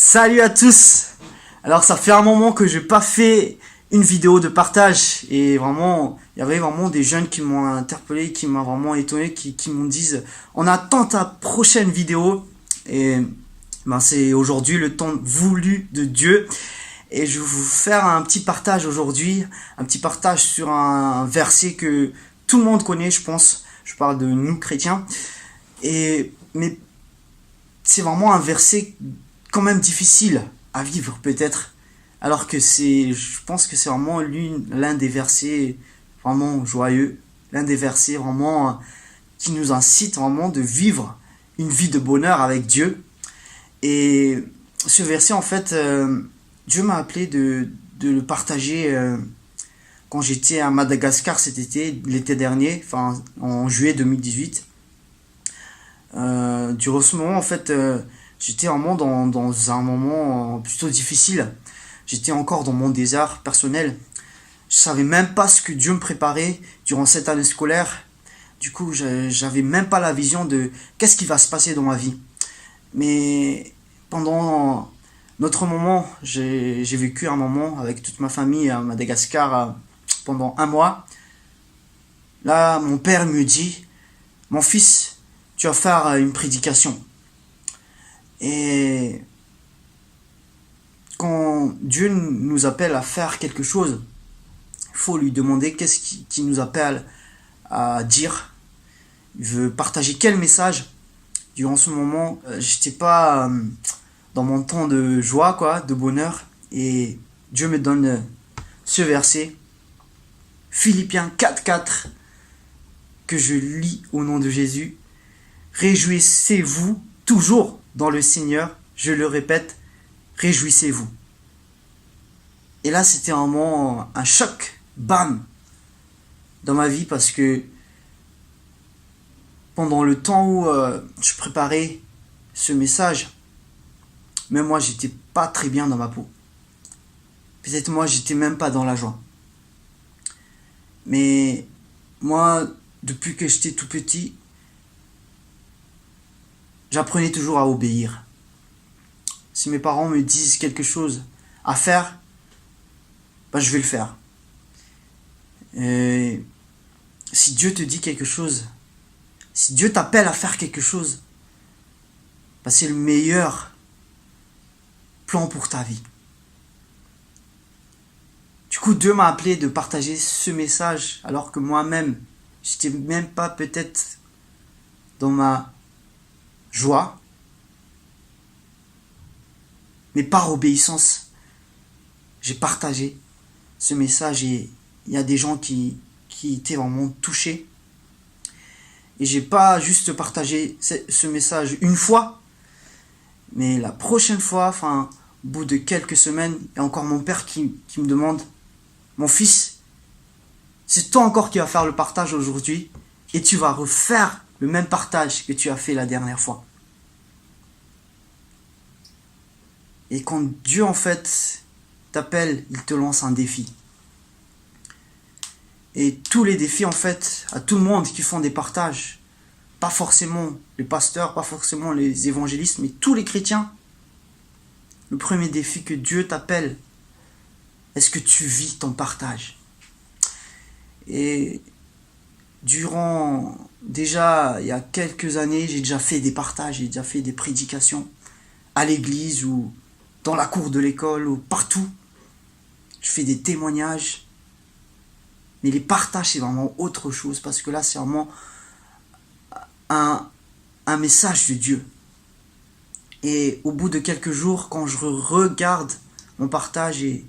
Salut à tous. Alors ça fait un moment que j'ai pas fait une vidéo de partage et vraiment il y avait vraiment des jeunes qui m'ont interpellé, qui m'ont vraiment étonné, qui m'ont dit on attend ta prochaine vidéo et c'est aujourd'hui le temps voulu de Dieu et je vais vous faire un petit partage aujourd'hui, un petit partage sur un verset que tout le monde connaît, je pense. Je parle de nous chrétiens mais c'est vraiment un verset quand même difficile à vivre peut-être, alors que je pense que c'est vraiment l'un des versets vraiment joyeux, l'un des versets vraiment qui nous incite vraiment de vivre une vie de bonheur avec Dieu. Et ce verset en fait, Dieu m'a appelé de le partager quand j'étais à Madagascar cet été, l'été dernier, enfin en juillet 2018. Durant ce moment en fait, j'étais vraiment dans un moment plutôt difficile. J'étais encore dans mon désert personnel. Je savais même pas ce que Dieu me préparait durant cette année scolaire. Du coup, j'avais même pas la vision de qu'est-ce qui va se passer dans ma vie. Mais pendant notre moment, j'ai vécu un moment avec toute ma famille à Madagascar pendant un mois. Là, mon père me dit, mon fils, tu vas faire une prédication. Et quand Dieu nous appelle à faire quelque chose, il faut lui demander qu'est-ce qui nous appelle à dire. Il veut partager quel message. Durant ce moment, j'étais pas dans mon temps de joie, de bonheur. Et Dieu me donne ce verset, Philippiens 4:4, que je lis au nom de Jésus. Réjouissez-vous toujours dans le Seigneur, je le répète, réjouissez-vous. Et là, c'était vraiment un choc, bam, dans ma vie parce que pendant le temps où je préparais ce message, même moi, j'étais pas très bien dans ma peau. Peut-être moi, j'étais même pas dans la joie. Mais moi, depuis que j'étais tout petit, j'apprenais toujours à obéir. Si mes parents me disent quelque chose à faire, je vais le faire. Et si Dieu te dit quelque chose, si Dieu t'appelle à faire quelque chose, c'est le meilleur plan pour ta vie. Du coup, Dieu m'a appelé de partager ce message alors que moi-même, j'étais même pas peut-être dans ma joie, mais par obéissance, j'ai partagé ce message et il y a des gens qui étaient vraiment touchés. Et j'ai pas juste partagé ce message une fois, mais la prochaine fois, au bout de quelques semaines, il y a encore mon père qui me demande, mon fils, c'est toi encore qui vas faire le partage aujourd'hui et tu vas refaire le même partage que tu as fait la dernière fois. Et quand Dieu en fait t'appelle, il te lance un défi. Et tous les défis en fait, à tout le monde qui font des partages, pas forcément les pasteurs, pas forcément les évangélistes, mais tous les chrétiens, le premier défi que Dieu t'appelle, est-ce que tu vis ton partage? Et déjà, il y a quelques années, j'ai déjà fait des partages, j'ai déjà fait des prédications à l'église ou dans la cour de l'école ou partout. Je fais des témoignages. Mais les partages, c'est vraiment autre chose parce que là, c'est vraiment un message de Dieu. Et au bout de quelques jours, quand je regarde mon partage et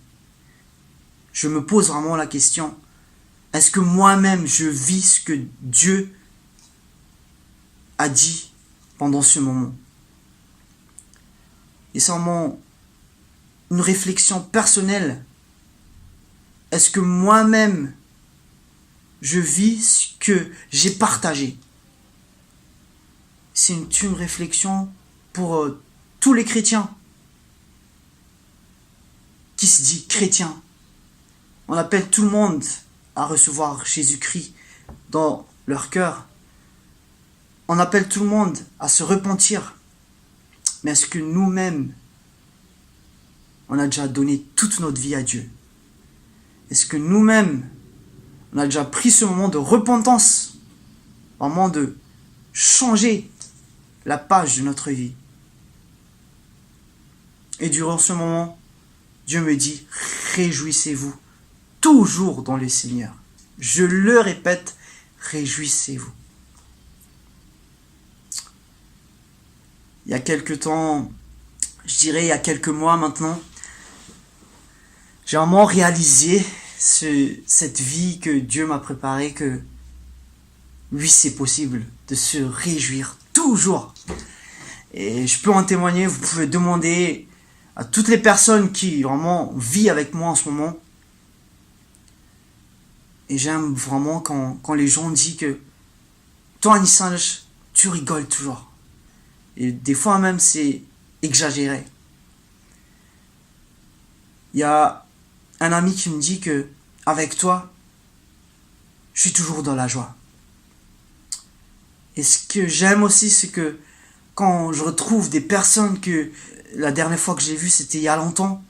je me pose vraiment la question, est-ce que moi-même je vis ce que Dieu a dit pendant ce moment? Et c'est vraiment une réflexion personnelle. Est-ce que moi-même je vis ce que j'ai partagé? C'est une réflexion pour tous les chrétiens qui se dit chrétien. On appelle tout le monde à recevoir Jésus-Christ dans leur cœur. On appelle tout le monde à se repentir. Mais est-ce que nous-mêmes, on a déjà donné toute notre vie à Dieu? Est-ce que nous-mêmes, on a déjà pris ce moment de repentance, vraiment de changer la page de notre vie? Et durant ce moment, Dieu me dit, réjouissez-vous toujours dans le Seigneur. Je le répète, réjouissez-vous. Il y a quelques temps, je dirais il y a quelques mois maintenant, j'ai vraiment réalisé cette vie que Dieu m'a préparée, que oui, c'est possible de se réjouir toujours. Et je peux en témoigner, vous pouvez demander à toutes les personnes qui vraiment vivent avec moi en ce moment. Et j'aime vraiment quand les gens disent que toi, Nissange, tu rigoles toujours. Et des fois même, c'est exagéré. Il y a un ami qui me dit que avec toi, je suis toujours dans la joie. Et ce que j'aime aussi, c'est que quand je retrouve des personnes que la dernière fois que j'ai vu, c'était il y a longtemps,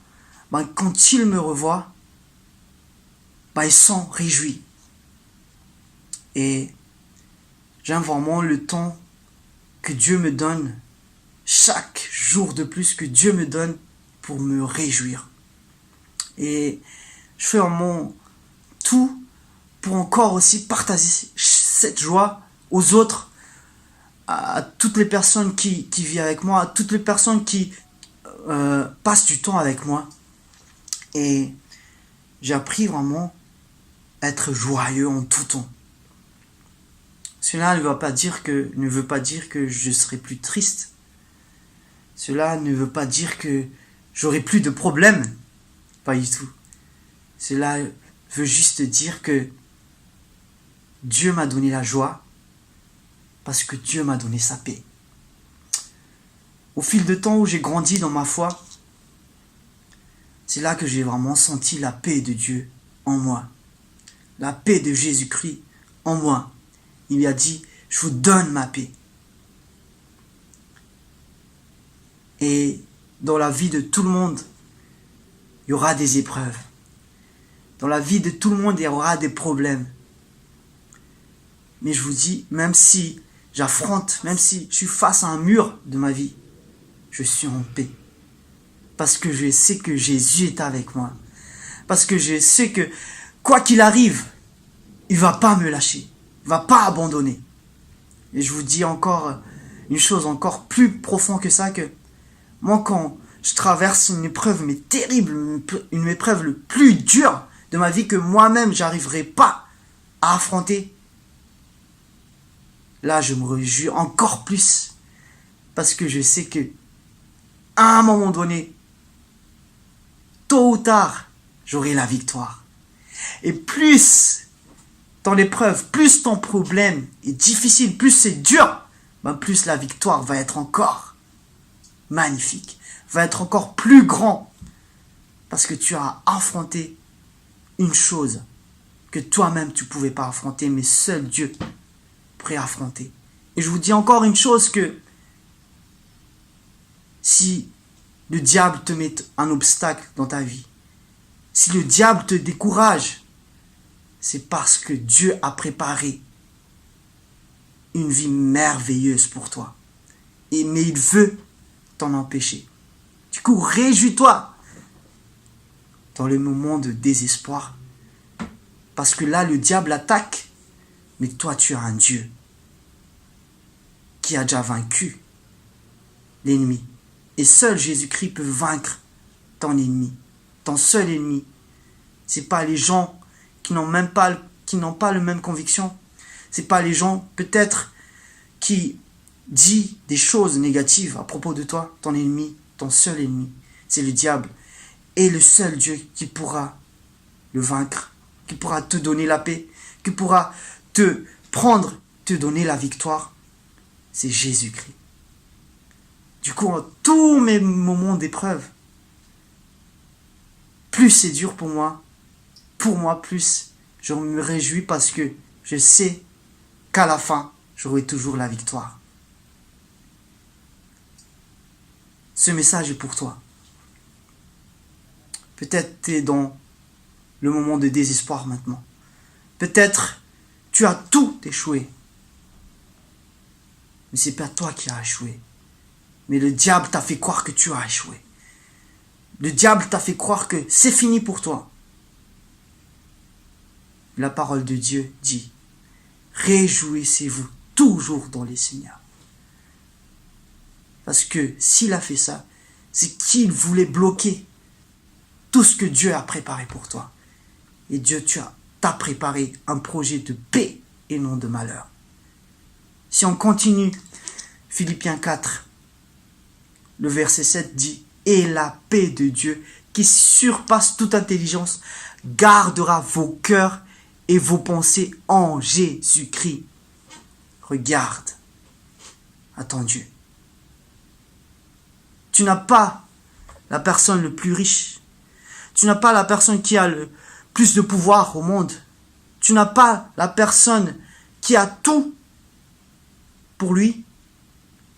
quand ils me revoient, ils sont réjouis. Et j'aime vraiment le temps que Dieu me donne, chaque jour de plus que Dieu me donne pour me réjouir. Et je fais vraiment tout pour encore aussi partager cette joie aux autres, à toutes les personnes qui vivent avec moi, à toutes les personnes qui passent du temps avec moi. Et j'ai appris vraiment à être joyeux en tout temps. Cela ne veut pas dire que je serai plus triste. Cela ne veut pas dire que j'aurai plus de problèmes. Pas du tout. Cela veut juste dire que Dieu m'a donné la joie parce que Dieu m'a donné sa paix. Au fil de temps où j'ai grandi dans ma foi, c'est là que j'ai vraiment senti la paix de Dieu en moi. La paix de Jésus-Christ en moi. Il a dit, je vous donne ma paix. Et dans la vie de tout le monde, il y aura des épreuves. Dans la vie de tout le monde, il y aura des problèmes. Mais je vous dis, même si j'affronte, même si je suis face à un mur de ma vie, je suis en paix. Parce que je sais que Jésus est avec moi. Parce que je sais que, quoi qu'il arrive, il ne va pas me lâcher. Il ne va pas abandonner. Et je vous dis encore une chose encore plus profonde que ça, que moi, quand je traverse une épreuve mais terrible, une épreuve le plus dure de ma vie que moi-même, j'arriverai pas à affronter, là, je me réjouis encore plus. Parce que je sais que, à un moment donné, tôt ou tard, j'aurai la victoire. Et plus dans l'épreuve, plus ton problème est difficile, plus c'est dur, plus la victoire va être encore magnifique, va être encore plus grand. Parce que tu as affronté une chose que toi-même tu ne pouvais pas affronter, mais seul Dieu pourrait affronter. Et je vous dis encore une chose, que si le diable te met un obstacle dans ta vie, si le diable te décourage, c'est parce que Dieu a préparé une vie merveilleuse pour toi. Mais il veut t'en empêcher. Du coup, réjouis-toi dans les moments de désespoir. Parce que là, le diable attaque, mais toi, tu as un Dieu qui a déjà vaincu l'ennemi. Et seul Jésus-Christ peut vaincre ton ennemi. Ton seul ennemi. Ce n'est pas les gens qui n'ont pas la même conviction. Ce n'est pas les gens peut-être qui disent des choses négatives à propos de toi. Ton ennemi, ton seul ennemi, c'est le diable. Et le seul Dieu qui pourra le vaincre, qui pourra te donner la paix, qui pourra te prendre, te donner la victoire, c'est Jésus-Christ. Du coup, en tous mes moments d'épreuve, plus c'est dur pour moi, plus je me réjouis parce que je sais qu'à la fin, j'aurai toujours la victoire. Ce message est pour toi. Peut-être tu es dans le moment de désespoir maintenant. Peut-être tu as tout échoué. Mais c'est pas toi qui as échoué. Mais le diable t'a fait croire que tu as échoué. Le diable t'a fait croire que c'est fini pour toi. La parole de Dieu dit, réjouissez-vous toujours dans les Seigneurs. Parce que s'il a fait ça, c'est qu'il voulait bloquer tout ce que Dieu a préparé pour toi. Et Dieu t'a préparé un projet de paix et non de malheur. Si on continue, Philippiens 4, le verset 7 dit, et la paix de Dieu qui surpasse toute intelligence gardera vos cœurs et vos pensées en Jésus-Christ. Regarde à ton Dieu. Tu n'as pas la personne le plus riche. Tu n'as pas la personne qui a le plus de pouvoir au monde. Tu n'as pas la personne qui a tout pour lui.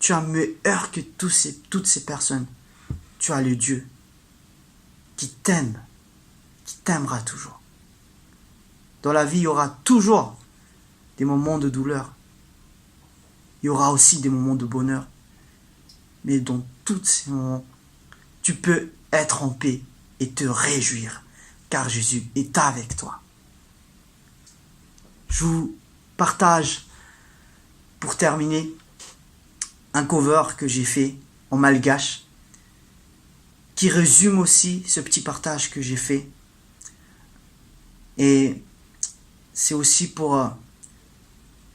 Tu as meilleur que toutes ces personnes. Tu as le Dieu qui t'aime, qui t'aimera toujours. Dans la vie, il y aura toujours des moments de douleur. Il y aura aussi des moments de bonheur. Mais dans tous ces moments, tu peux être en paix et te réjouir, car Jésus est avec toi. Je vous partage, pour terminer, un cover que j'ai fait en malgache, qui résume aussi ce petit partage que j'ai fait. Et c'est aussi pour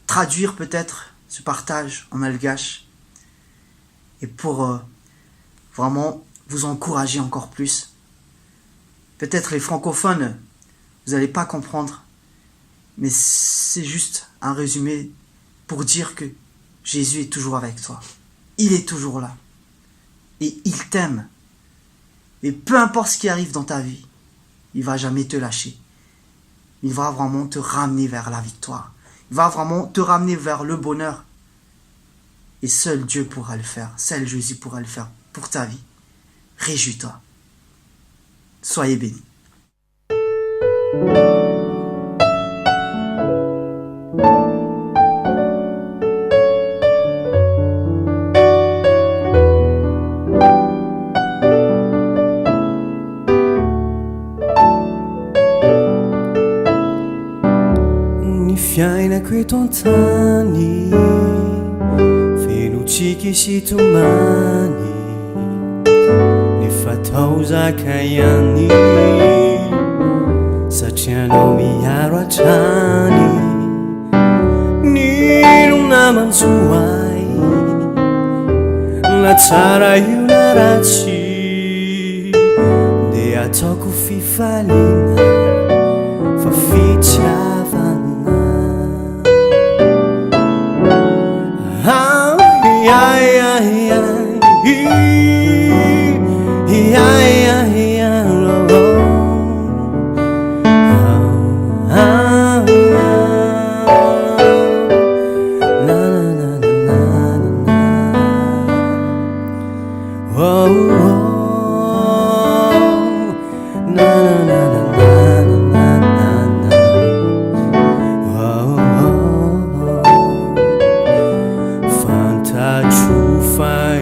traduire peut-être ce partage en malgache et pour vraiment vous encourager encore plus. Peut-être les francophones, vous n'allez pas comprendre, mais c'est juste un résumé pour dire que Jésus est toujours avec toi. Il est toujours là. Et il t'aime. Et peu importe ce qui arrive dans ta vie, il ne va jamais te lâcher. Il va vraiment te ramener vers la victoire. Il va vraiment te ramener vers le bonheur. Et seul Dieu pourra le faire. Seul Jésus pourra le faire pour ta vie. Réjouis-toi. Soyez bénis. Fiaina quei tant'anni, felici che si domani, ne fatosa che anni, saciano miaro a ciani, ni non amanzuai, la zara una raci, de a tocco fifalina, fa ficciava.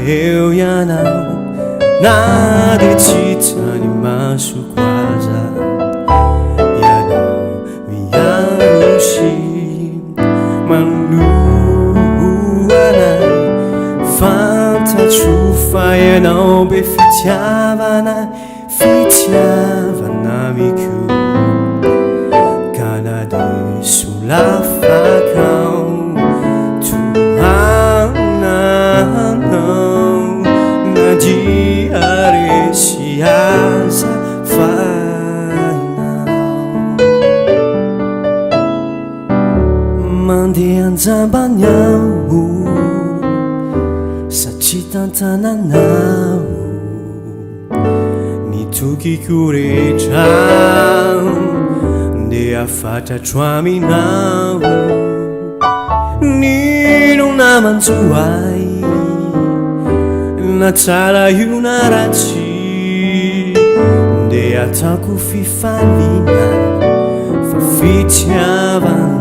Eu já nada te animaço quase já não me anuncia maluana fanta chufa e não befitiava na micu Canada sulla facão diare si alza faina mandi anzambanyau sacitantananau ni tuki kurejam de afata chuaminau ni non amanzuai na tsara una raci de ataoko fifaliana fa fitiavana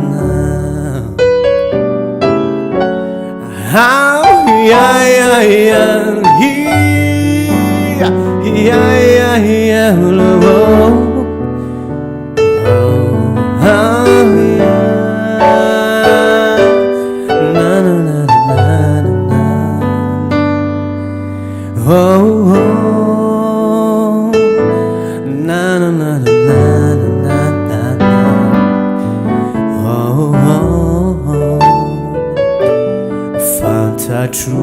Fantatro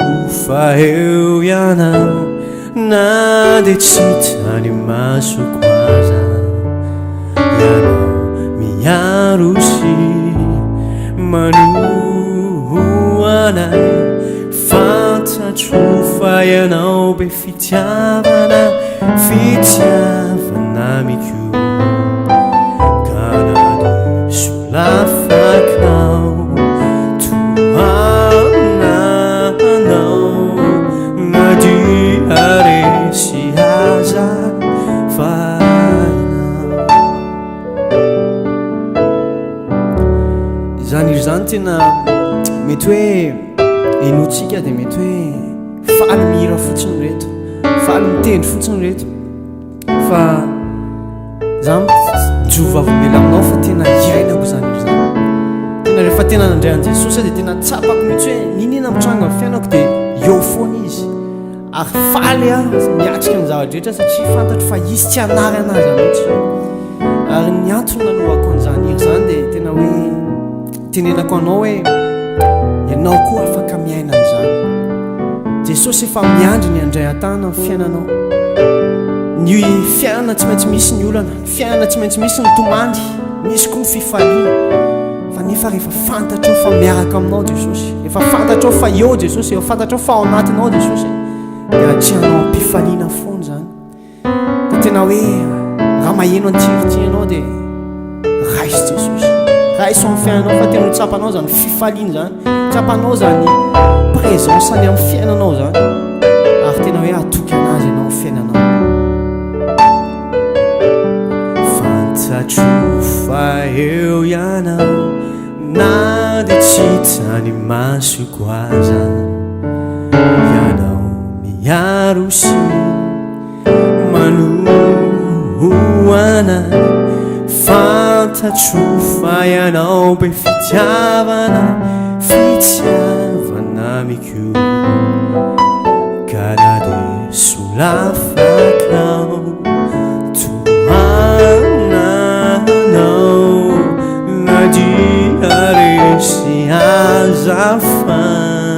eo ianao na de tsy tany masoko aza ianao miaro sy manoho anay fantatro fa ianao be fitiavana miko kanade solafakao zany io zany tena mety hoe enotsika dia mety hoe faly mihira fotsiny reto faly mitendry fotsiny reto fa za jovavomela aminao fa tena iainako zany io zany tena rehefa tena nandray an' Jesosy dia tena tsapako mihitsy hoe ninina mitranga amin'ny fiainako dia eo foana izy ary faly a miatrika amin'ny zavatra rehetra satria fantatro fa izy tsy hanary anazy mihitsy ary ny antony nanoako an'izany hira zany dia tena hoe tenenako anao hoe ianao koa afaka miaina amin'izany Jesosy efa miandry ny andray an-tany amin'ny fiainanao ny fiainana tsy maintsy misy ny olana ny fiainana tsy maintsy misy ny tomandry misy koa ny fifaliana fa nefa rehefa fantatrao fa miaraka aminao Jesosy efa fantatrao fa eo Jesosy efa fantatrao fa ao anatinao Jesosy dia atianao ampifaliana foana zany dia tena hoe raha maheno antiryty ianao dia raisy Jesosy raiso amin'ny fiainanao fa tena ho tsapanao zany fifaliana zany tsapanao zany présence any amin'ny fiainanao zany ary tena hoe atoky anazy ianao amin'ny fiainanao fantatro fa eo ianao na dia tsy tany masoko aza ianao miaro sy manoho anay fantatro fa ianao be fitiavana miko karade solafakao toananao na dia resy azafana